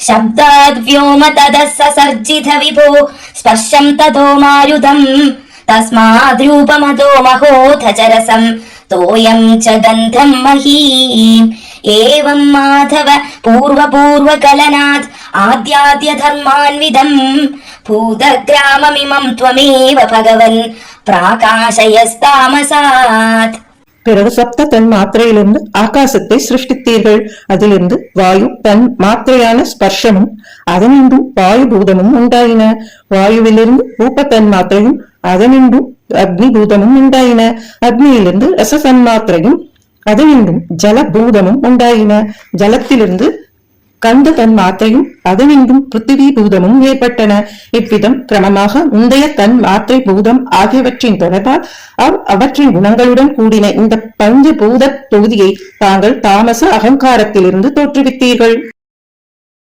शब्दाद् व्योम ततः ससर्जित विभो स्पर्शं ततो मारुतम् तस्माद्रूपमतो महोऽथ च रसं तोयं च गन्धं महीम् एवं माधव पूर्वपूर्वकलनात् आद्याद्यधर्मान्विदम् भूतग्राममिमं त्वमेव भगवन् प्राकाशयस्तामसात्. பிறகு சப்த தன் மாத்திரையிலிருந்து ஆகாசத்தை சிருஷ்டித்தீர்கள். அதிலிருந்து வாயு தன் மாத்திரையான ஸ்பர்ஷமும் அதனின்றும் வாயு பூதமும் உண்டாயின. வாயுவிலிருந்து ரூப தன் மாத்திரையும் அதனின்றும் அக்னி பூதமும் உண்டாயின. அக்னியிலிருந்து ரச தன்மாத்திரையும் அதனின்றும் ஜல பூதமும் உண்டாயின. ஜலத்திலிருந்து கந்த தன் மாத்திரையும் அதனின்றும் பிருத்திவி பூதமும் ஏற்பட்டன. இவ்விதம் கிரமமாக முந்தைய தன் மாத்திரை பூதம் ஆகியவற்றின் தொடர்பால் அவற்றின் குணங்களுடன் கூடின இந்த பஞ்ச பூத தொகுதியை தாங்கள் தாமச அகங்காரத்திலிருந்து தோற்றுவித்தீர்கள்.